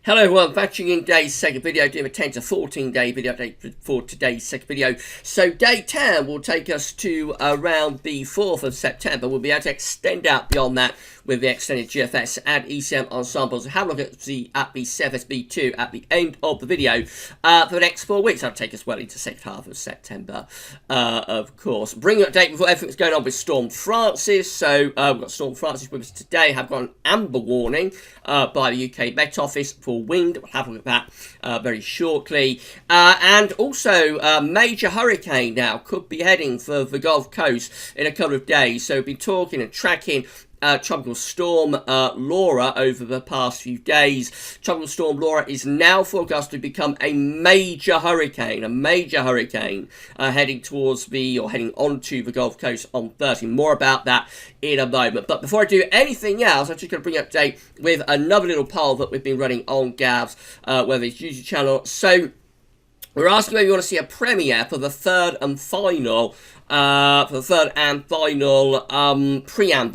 Hello everyone, back to you in today's second video, doing a 10 to 14 day video update for today's second video. So day 10 will take us to around the 4th of September. We'll be able to extend out beyond that with the extended GFS and ECM ensembles. Have a look at the CFSB2 at the end of the video for the next 4 weeks. That'll take us well into the second half of September, of course. Bring you an update with everything that's going on with Storm Francis. So we've got Storm Francis with us today. Have got an amber warning by the UK Met Office for wind. We'll have a look at that very shortly. And also, major hurricane now could be heading for the Gulf Coast in a couple of days. So we've been talking and tracking Tropical Storm Laura over the past few days. Tropical Storm Laura is now forecast to become a major hurricane, heading towards heading onto the Gulf Coast on Thursday. More about that in a moment. But before I do anything else, I'm just going to bring an update with another little poll that we've been running on GavsWeatherVids YouTube channel. So we're asking whether you want to see a premiere for the third and final preamble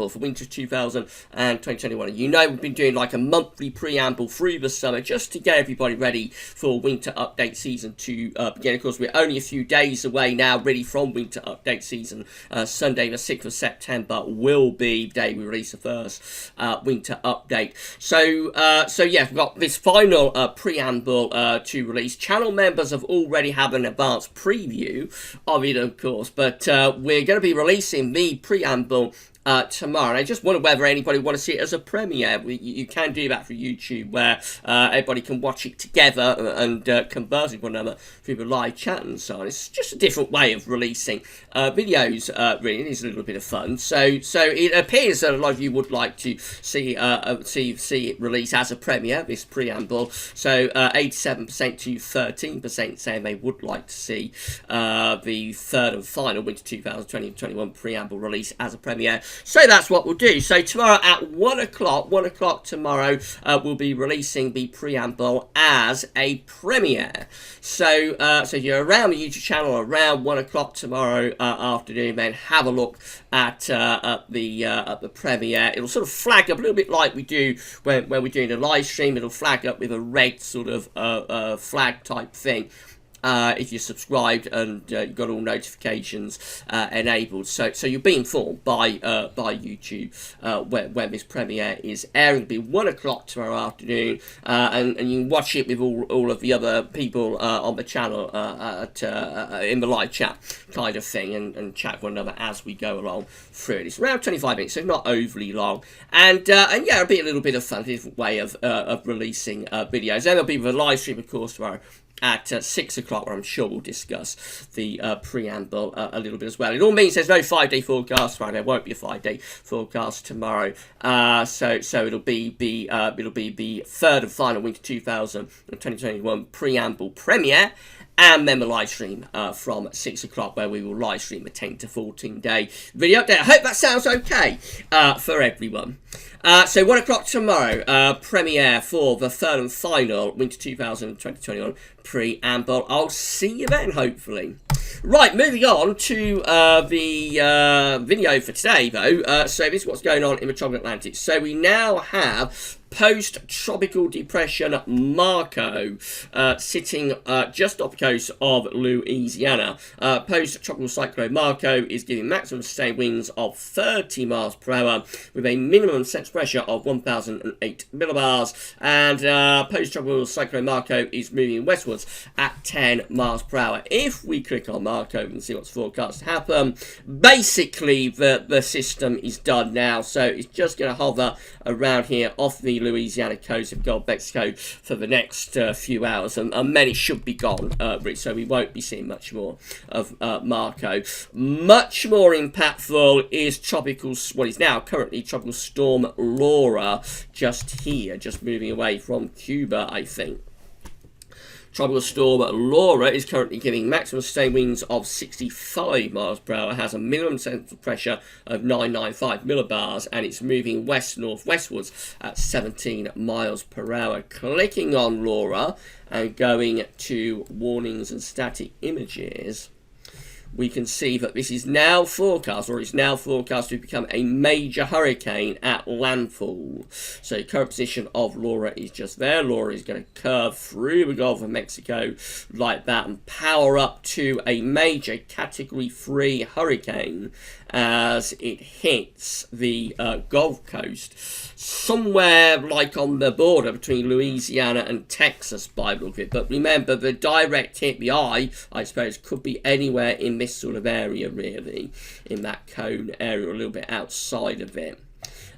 for winter 2021. You know, we've been doing like a monthly preamble through the summer just to get everybody ready for winter update season to begin. Of course, we're only a few days away now, really, from winter update season. Sunday, the 6th of September, will be the day we release the first winter update. So yeah, we've got this final preamble to release. Channel members have already had an advanced preview of it, of course, but we're going to be releasing the preamble tomorrow. And I just wonder whether anybody want to see it as a premiere. You can do that through YouTube, where everybody can watch it together and converse with one another through the live chat and so on. It's just a different way of releasing videos. Really, it is a little bit of fun. So it appears that a lot of you would like to see it released as a premiere, this preamble. So 87% to 13% saying they would like to see the third and final winter 2020-21 preamble release as a premiere. So that's what we'll do. So tomorrow at 1 o'clock tomorrow, we'll be releasing the preamble as a premiere. So if you're around the YouTube channel around 1 o'clock tomorrow afternoon, then have a look at the premiere. It'll sort of flag up a little bit like we do when we're doing a live stream. It'll flag up with a red sort of flag type thing. If you're subscribed and you've got all notifications enabled, so you'll be informed by YouTube when this premiere is airing. It'll be 1 o'clock tomorrow afternoon, and you can watch it with all of the other people on the channel in the live chat kind of thing, and chat with one another as we go along through it. It's around 25 minutes, so not overly long, and yeah, it'll be a little bit of fun, a different way of releasing videos. Then there'll be the live stream, of course, tomorrow at 6 o'clock, where I'm sure we'll discuss the preamble a little bit as well. It all means there's no 5-day forecast tomorrow. There won't be a 5-day forecast tomorrow. So it'll be the third and final winter 2021 preamble premiere, and then the live stream from 6 o'clock, where we will live stream a 10 to 14 day video update. I hope that sounds okay for everyone. So 1 o'clock tomorrow, premiere for the third and final winter 2020-21 preamble. I'll see you then, hopefully. Right, moving on to the video for today, though. So this is what's going on in the tropical Atlantic. So we now have post-tropical depression Marco sitting just off the coast of Louisiana. Post-tropical cyclone Marco is giving maximum sustained winds of 30 miles per hour with a minimum central pressure of 1,008 millibars, and post-tropical cyclone Marco is moving westwards at 10 miles per hour. If we click on Marco and see what's forecast to happen, basically the system is done now, so it's just going to hover around here off the Louisiana coast of Gulf of Mexico for the next few hours, and then it should be gone, so we won't be seeing much more of Marco. Much more impactful is what is now currently Tropical Storm Laura, just here, just moving away from Cuba, I think. Tropical Storm Laura is currently giving maximum sustained winds of 65 miles per hour, has a minimum central pressure of 995 millibars, and it's moving west-northwestwards at 17 miles per hour. Clicking on Laura and going to warnings and static images, we can see that this is now forecast, or is now forecast to become a major hurricane at landfall. So current position of Laura is just there. Laura is going to curve through the Gulf of Mexico like that and power up to a major Category 3 hurricane as it hits the Gulf Coast, somewhere like on the border between Louisiana and Texas by the look of it. But remember, the direct hit, the eye, I suppose, could be anywhere in this sort of area, really, in that cone area, a little bit outside of it.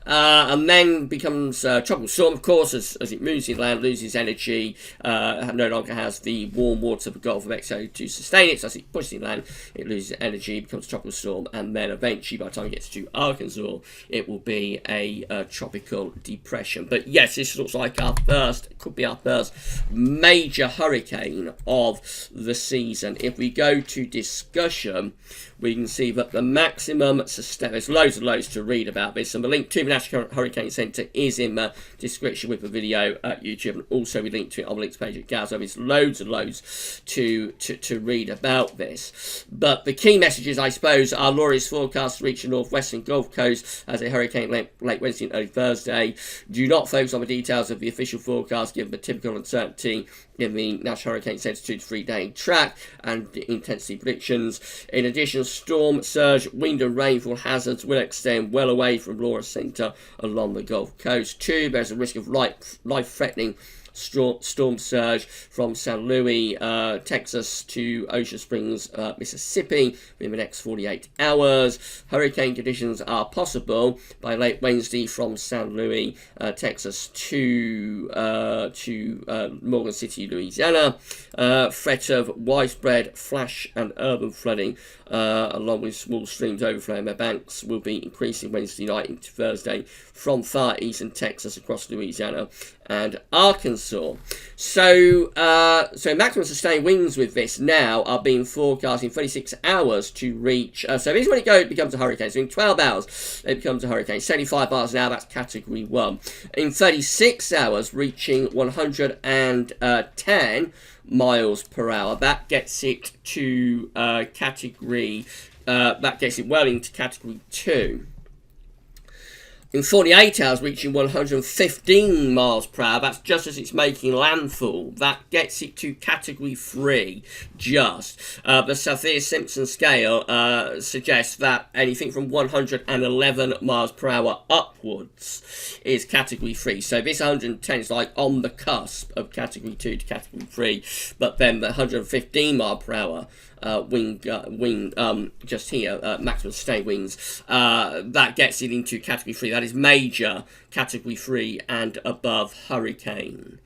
And then becomes tropical storm, of course, as it moves inland, loses energy, no longer has the warm water of the Gulf of Mexico to sustain it. So as it pushes inland, it loses energy, becomes a tropical storm, and then eventually, by the time it gets to Arkansas, it will be a tropical depression. But yes, this looks like our first, could be our first major hurricane of the season. If we go to discussion, we can see that the maximum sustain, there's loads and loads to read about this, and the link to the National Hurricane Centre is in the description with the video at YouTube, and also we link to it on the links page at GavsWeatherVids. There's loads and loads to read about this. But the key messages, I suppose, are Laura's forecast to reach the northwestern Gulf Coast as a hurricane late Wednesday and early Thursday. Do not focus on the details of the official forecast, given the typical uncertainty in the National Hurricane Centre 2 to 3 day track and intensity predictions. In addition, storm, surge, wind and rainfall hazards will extend well away from Laura's centre along the Gulf Coast. 2, there's a risk of life-threatening storm surge from San Luis, Texas to Ocean Springs, Mississippi within the next 48 hours. Hurricane conditions are possible by late Wednesday from San Luis, Texas to Morgan City, Louisiana. Threat of widespread flash and urban flooding along with small streams overflowing their banks will be increasing Wednesday night into Thursday from far eastern Texas across Louisiana and Arkansas. So maximum sustained winds with this now are being forecast in 36 hours to reach, so this is when it becomes a hurricane. So in 12 hours it becomes a hurricane. 75 miles an hour, that's Category 1. In 36 hours, reaching 110 miles per hour. That gets it to category, that gets it well into Category 2. In 48 hours, reaching 115 miles per hour. That's just as it's making landfall. That gets it to Category 3, just. The Saffir-Simpson scale suggests that anything from 111 miles per hour upwards is Category 3. So this 110 is like on the cusp of Category 2 to Category 3. But then the 115 mile per hour wind just here, maximum sustained winds, that gets it into Category 3. That is major Category 3 and above hurricane.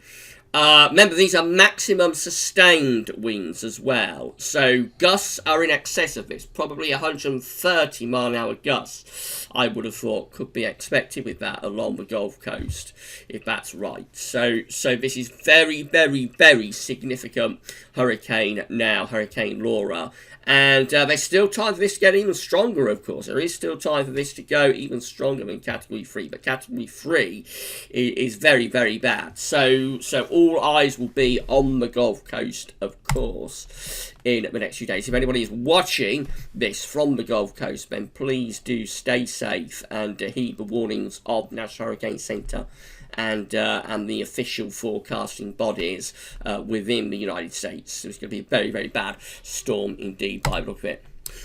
Remember, these are maximum sustained winds as well. So gusts are in excess of this. Probably 130 mile an hour gusts, I would have thought, could be expected with that along the Gulf Coast, if that's right. So this is very, very, very significant hurricane now, Hurricane Laura. And there's still time for this to get even stronger, of course. There is still time for this to go even stronger than Category 3. But Category 3 is very, very bad. So all eyes will be on the Gulf Coast, of course, in the next few days. If anybody is watching this from the Gulf Coast, then please do stay safe and heed the warnings of National Hurricane Centre and the official forecasting bodies within the United States. So it's going to be a very, very bad storm indeed by the look of it.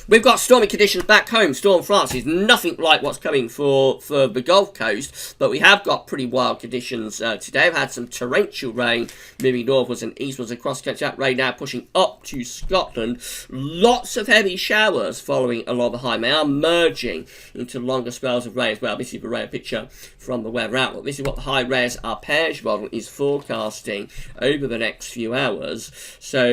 We've got stormy conditions back home. Storm France is nothing like what's coming for the Gulf Coast, but we have got pretty wild conditions today. We've had some torrential rain moving northwards and eastwards across the country. That rain now pushing up to Scotland. Lots of heavy showers following along the high. They are merging into longer spells of rain as well. This is the rain picture from the weather outlook. This is what the high-res arpege model is forecasting over the next few hours. So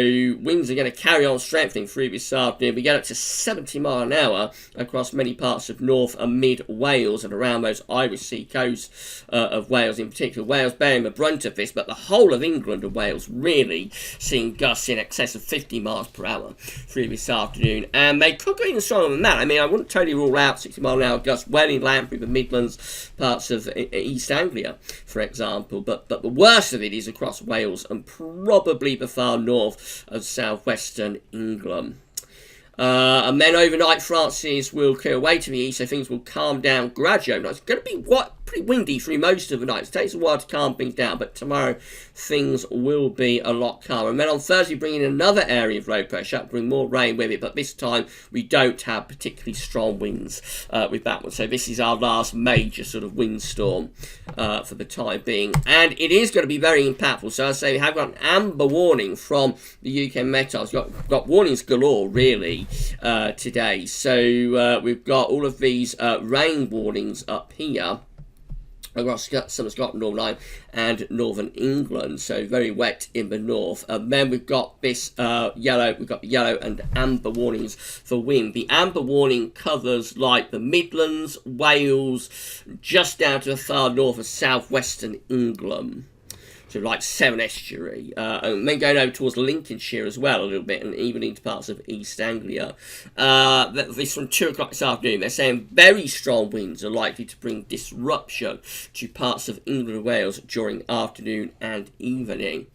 winds are going to carry on strengthening through this afternoon. We get up to 70 mile an hour across many parts of North and Mid Wales and around those Irish Sea coasts of Wales, in particular. Wales bearing the brunt of this, but the whole of England and Wales really seeing gusts in excess of 50 miles per hour through this afternoon. And they could go even stronger than that. I mean, I wouldn't totally rule out 60 mile an hour gusts well inland through the Midlands, parts of East Anglia, for example. But the worst of it is across Wales and probably the far north of southwestern England. And then overnight, Francis will clear away to the east, so things will calm down gradually. It's going to be pretty windy through most of the night. It takes a while to calm things down, but tomorrow things will be a lot calmer. And then on Thursday, bring in another area of low pressure, bring more rain with it, but this time we don't have particularly strong winds with that one. So this is our last major sort of windstorm for the time being. And it is going to be very impactful. So I say we have got an amber warning from the UK Met Office. We've got warnings galore, really, today. So we've got all of these rain warnings up here across some of Scotland, Northern Ireland and Northern England, so very wet in the north. And then we've got this yellow and amber warnings for wind. The amber warning covers like the Midlands, Wales, just down to the far north of southwestern England. So like Severn Estuary, and then going over towards Lincolnshire as well a little bit, and even into parts of East Anglia. This from 2 o'clock this afternoon, they're saying very strong winds are likely to bring disruption to parts of England and Wales during afternoon and evening.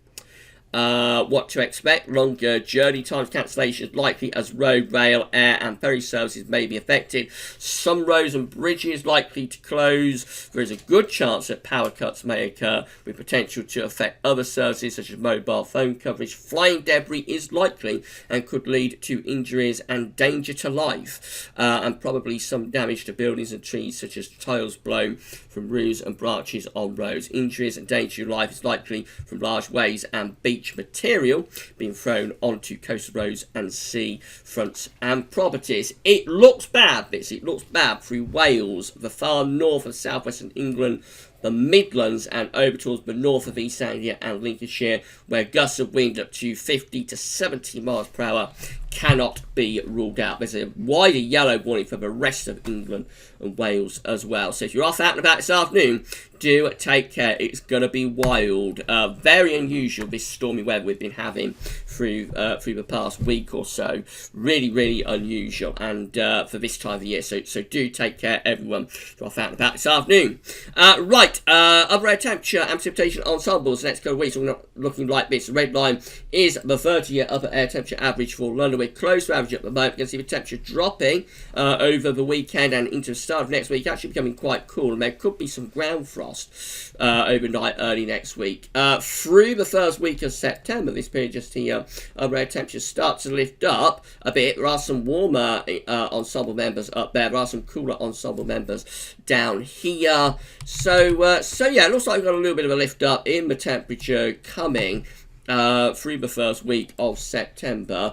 What to expect: longer journey times, cancellations likely as road, rail, air and ferry services may be affected. Some roads and bridges likely to close. There is a good chance that power cuts may occur, with potential to affect other services such as mobile phone coverage. Flying debris is likely and could lead to injuries and danger to life, and probably some damage to buildings and trees, such as tiles blown from roofs and branches on roads. Injuries and danger to life is likely from large waves and beach material being thrown onto coastal roads and sea fronts and properties. It looks bad, it looks bad through Wales, the far north of southwestern England, the Midlands and over towards the north of East Anglia and Lincolnshire, where gusts of wind up to 50 to 70 miles per hour cannot be ruled out. There's a wider yellow warning for the rest of England and Wales as well. So if you're off out and about this afternoon, do take care. It's going to be wild. Very unusual, this stormy weather we've been having through the past week or so. Really, really unusual, and for this time of the year. So do take care, everyone. If you're off out and about this afternoon. Right, other air temperature and precipitation ensembles. The next couple of weeks are looking like this. The red line is the 30-year upper air temperature average for London. We're close to average at the moment. You can see the temperature dropping over the weekend and into the start of next week, actually becoming quite cool, and there could be some ground frost overnight early next week. Through the first week of September, this period just here, air temperatures start to lift up a bit. There are some warmer ensemble members up there. There are some cooler ensemble members down here. So yeah, it looks like we've got a little bit of a lift up in the temperature coming through the first week of September.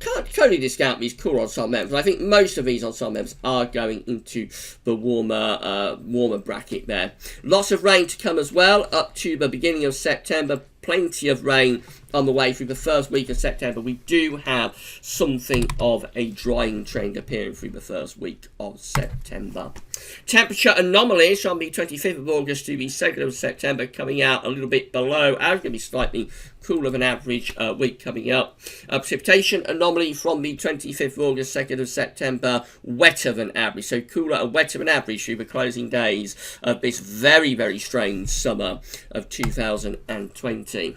Can't totally discount these cooler ensemble members. I think most of these ensemble members are going into the warmer bracket there. Lots of rain to come as well up to the beginning of September. Plenty of rain on the way through the first week of September. We do have something of a drying trend appearing through the first week of September. Temperature anomalies from the 25th of August to the 2nd of September, coming out a little bit below average, going to be slightly cooler than average week coming up. Precipitation anomaly from the 25th of August, 2nd of September, wetter than average, so cooler and wetter than average through the closing days of this very, very strange summer of 2020.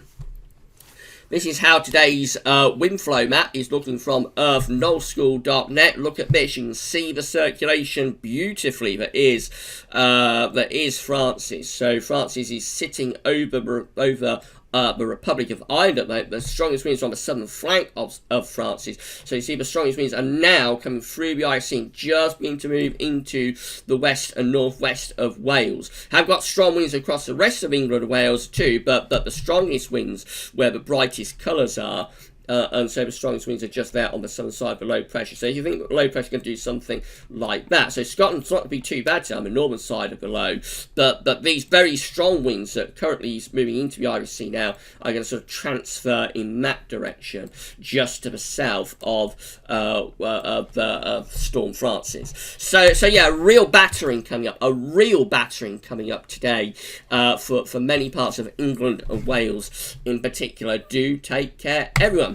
This is how today's wind flow map is looking from earthnullschool.net. Look at this. You can see the circulation beautifully that is Francis. So Francis is sitting over the Republic of Ireland at the moment. The strongest winds are on the southern flank of Francis. So you see the strongest winds are now coming through the Irish Sea, just beginning to move into the west and northwest of Wales. Have got strong winds across the rest of England and Wales too, but the strongest winds where the brightest colours are, and so the strongest winds are just there on the southern side of the low pressure. So if you think low pressure can do something like that, so Scotland's not going to be too bad on the northern side of the low, but these very strong winds that currently is moving into the Irish Sea now are going to sort of transfer in that direction, just to the south of Storm Francis. So yeah, a real battering coming up today for many parts of England and Wales in particular. Do take care, everyone.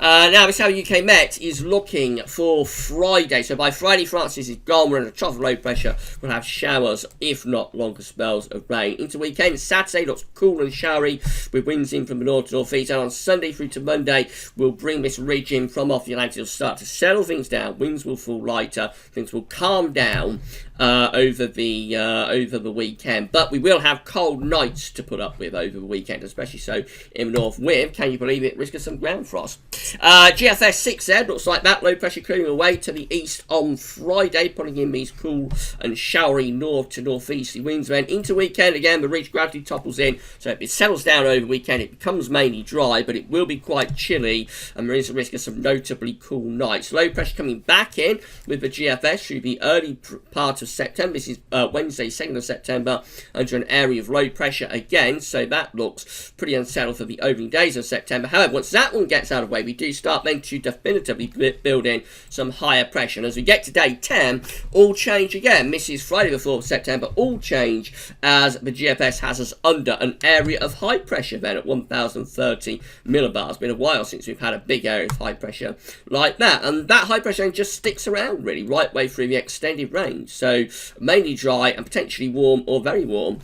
Now, this is how UK Met is looking for Friday. So by Friday, Francis is gone. We're in a trough of low pressure. We'll have showers, if not longer spells of rain. Into weekend, Saturday looks cool and showery with winds in from the north to northeast. And on Sunday through to Monday, we'll bring this ridge in from off the Atlantic. It'll start to settle things down. Winds will fall lighter. Things will calm down over the weekend. But we will have cold nights to put up with over the weekend, especially so in the north with, can you believe it, risk of some ground frost. GFS 6Z looks like that. Low pressure clearing away to the east on Friday, putting in these cool and showery north to northeasterly winds. Then into weekend again, the ridge gradually topples in, so if it settles down over the weekend, it becomes mainly dry, but it will be quite chilly, and there is a risk of some notably cool nights. Low pressure coming back in with the GFS through the early part of September. This is Wednesday, 2nd of September, under an area of low pressure again, so that looks pretty unsettled for the opening days of September. However, once that one gets out of the way, we do start then to definitively build in some higher pressure. And as we get to day 10, all change again. This is Friday the 4th of September, all change as the GFS has us under an area of high pressure then at 1030 millibars. It's been a while since we've had a big area of high pressure like that. And that high pressure just sticks around really right way through the extended range. So mainly dry and potentially warm or very warm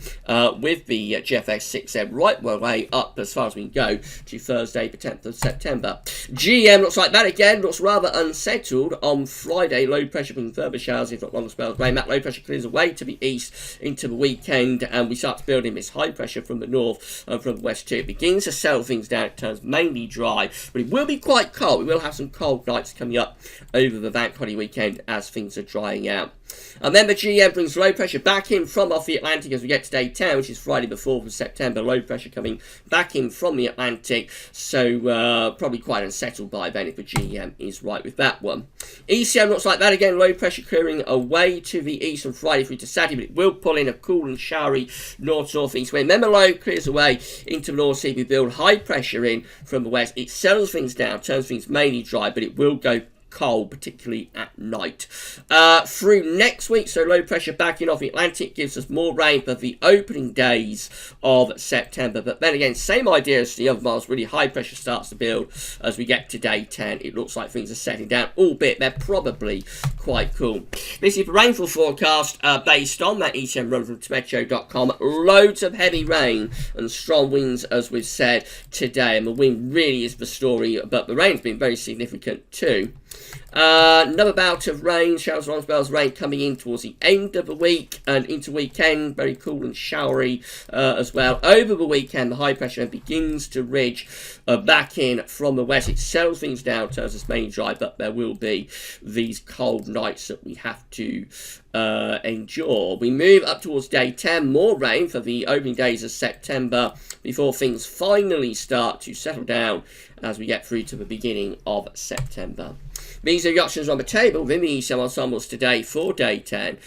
with the GFS 6M right way up as far as we can go to Thursday the 10th of September. GM looks like that again, looks rather unsettled on Friday. Low pressure bringing further showers, if not longer spells of rain. That low pressure clears away to the east into the weekend, and we start to build in this high pressure from the north and from the west too. It begins to settle things down. It turns mainly dry, but it will be quite cold. We will have some cold nights coming up over the bank holiday weekend as things are drying out. And then the GM brings low pressure back in from off the Atlantic as we get to day 10, which is Friday the 4th of September. Low pressure coming back in from the Atlantic, so probably quite unsettled by then if the GM is right with that one. ECM looks like that again, low pressure clearing away to the east on Friday through to Saturday, but it will pull in a cool and showery north-northeast wind. Then the low clears away into the North Sea. We build high pressure in from the west. It settles things down, turns things mainly dry, but it will go cold, particularly at night. Through next week, so low pressure backing off the Atlantic gives us more rain for the opening days of September. But then again, same idea as the other miles, really high pressure starts to build as we get to day 10. It looks like things are settling down, albeit they're probably quite cool. This is the rainfall forecast based on that ECM run from Meteo.com. Loads of heavy rain and strong winds, as we've said today, and the wind really is the story, but the rain's been very significant too. Another bout of rain, showers, long spells of rain coming in towards the end of the week and into weekend. Very cool and showery as well. Over the weekend, the high pressure begins to ridge back in from the west. It settles things down, turns us mainly dry, but there will be these cold nights that we have to endure. We move up towards day 10, more rain for the opening days of September before things finally start to settle down as we get through to the beginning of September. These are the options on the table within the ECM ensembles today for day 10,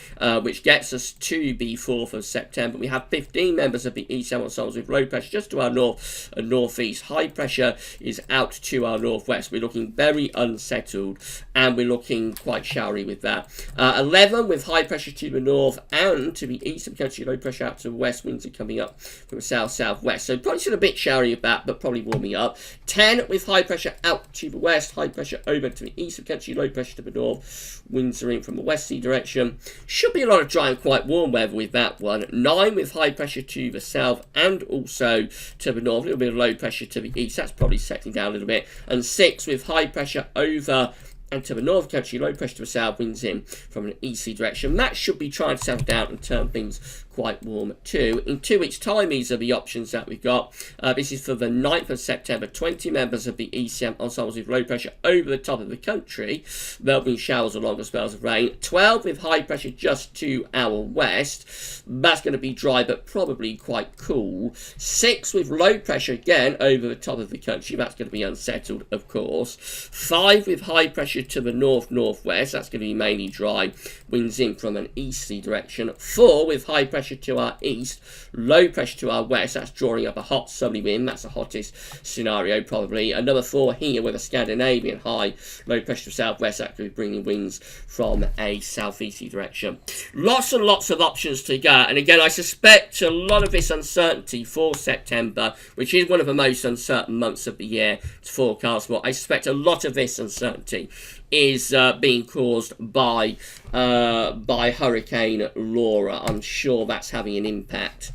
which gets us to the 4th of September. We have 15 members of the ECM ensembles with low pressure just to our north and northeast. High pressure is out to our northwest. We're looking very unsettled and we're looking quite showery with that. 11 with high pressure to the north and to the east, and potentially low pressure out to the west. Winds are coming up from the south-southwest. So probably still a bit showery with that, but probably warming up. 10 with high pressure out to the west, high pressure over to the east, potentially low pressure to the north. Winds are in from the westerly direction. Should be a lot of dry and quite warm weather with that one. 9 with high pressure to the south and also to the north. A little bit of low pressure to the east. That's probably settling down a little bit. And 6 with high pressure over and to the north, country, low pressure to the south, winds in from an easterly direction. That should be trying to settle down and turn things quite warm too. In 2 weeks' time, these are the options that we've got. This is for the 9th of September. 20 members of the ECM ensembles with low pressure over the top of the country. There'll be showers or longer spells of rain. 12 with high pressure just to our west. That's going to be dry but probably quite cool. 6 with low pressure again over the top of the country. That's going to be unsettled, of course. 5 with high pressure to the north-northwest. That's going to be mainly dry. Winds in from an easterly direction. 4 with high pressure pressure to our east, low pressure to our west. That's drawing up a hot southerly wind. That's the hottest scenario probably. Another 4 here with a Scandinavian high, low pressure to southwest. That could be bringing winds from a southeasterly direction. Lots and lots of options to go. And again, I suspect a lot of this uncertainty for September, which is one of the most uncertain months of the year to forecast for, I suspect a lot of this uncertainty is being caused by Hurricane Laura. I'm sure that's having an impact.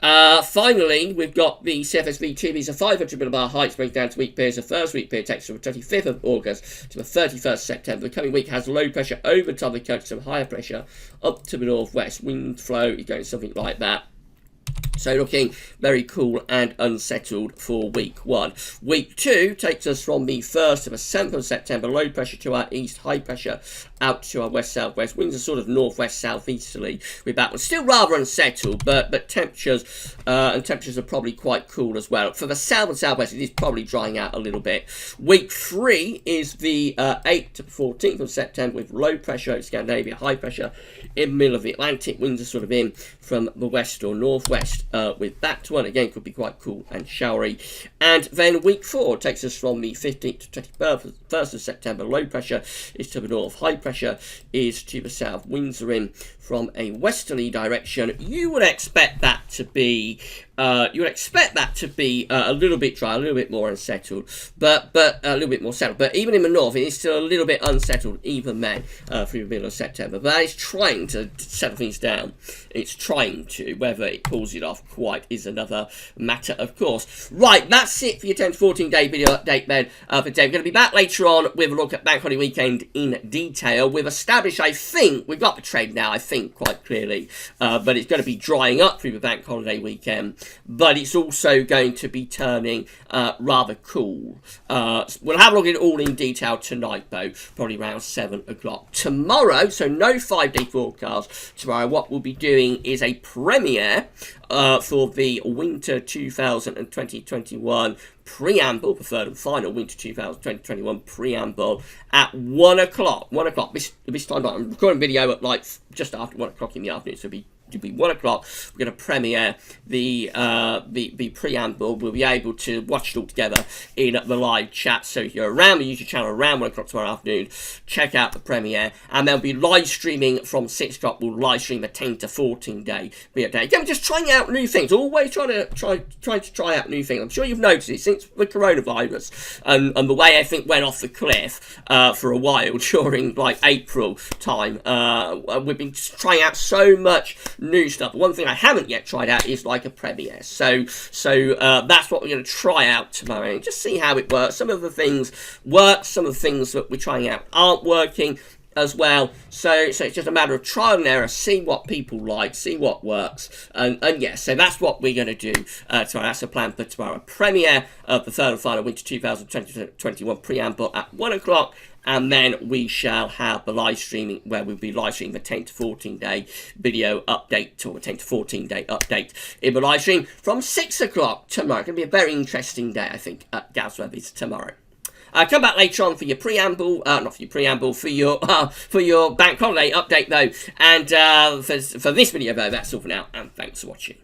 Finally, we've got the CFSV2. These are 500 millibar heights break down to weak periods. The first weak period takes from the 25th of August to the 31st of September. The coming week has low pressure over top of the coast, some higher pressure up to the northwest. Wind flow is going something like that. So looking very cool and unsettled for week 1. Week 2 takes us from the 1st to the 7th of September. Low pressure to our east, high pressure out to our west-southwest. Winds are sort of northwest-southeasterly with that one. Still rather unsettled, but temperatures are probably quite cool as well. For the south and southwest, it is probably drying out a little bit. Week 3 is the 8th to the 14th of September with low pressure over Scandinavia, high pressure in the middle of the Atlantic. Winds are sort of in from the west or northwest with that one. Again, could be quite cool and showery. And then week 4 takes us from the 15th to 21st of September. Low pressure is to the north, high pressure is to the south. Winds are in from a westerly direction. You would expect that to be a little bit dry, a little bit more unsettled, but a little bit more settled. But even in the north, it is still a little bit unsettled, even then, through the middle of September. But it's trying to settle things down. It's trying to. Whether it pulls it off quite is another matter, of course. Right, that's it for your 10 to 14 day video update then for today. We're going to be back later on with a look at Bank Holiday Weekend in detail. We've established, I think, we've got the trade now, I think, quite clearly. But it's going to be drying up through the Bank Holiday Weekend. But it's also going to be turning rather cool. We'll have a look at it all in detail tonight, though, probably around 7 o'clock. Tomorrow, so no 5-day forecast. Tomorrow, what we'll be doing is a premiere for the Winter 2021 preamble, the third and final Winter 2021 preamble at 1 o'clock. 1 o'clock. This time, I'm recording video at like just after 1 o'clock in the afternoon, so it'll be 1 o'clock. We're going to premiere the preamble. We'll be able to watch it all together in the live chat. So if you're around the YouTube channel around 1 o'clock tomorrow afternoon, check out the premiere. And there'll be live streaming from 6 o'clock. We'll live stream a 10 to 14 day video day. Again, we're just trying out new things. Always trying to try out new things. I'm sure you've noticed it since the coronavirus and the way everything went off the cliff for a while during like April time. We've been trying out so much new stuff. One thing I haven't yet tried out is like a premiere. So that's what we're going to try out tomorrow and just see how it works. Some of the things work, some of the things that we're trying out aren't working as well. So it's just a matter of trial and error, see what people like, see what works. And yeah, so that's what we're going to do tomorrow. That's the plan for tomorrow. Premiere of the third and final Winter 2021 preamble at 1 o'clock. And then we shall have the live streaming where we'll be live streaming the 10 to 14 day video update, or the 10 to 14 day update in the live stream from 6 o'clock tomorrow. It's going to be a very interesting day, I think, at GavsWeatherVids tomorrow. Come back later on for your preamble, not for your preamble, for your bank holiday update though. And for this video though, that's all for now, and thanks for watching.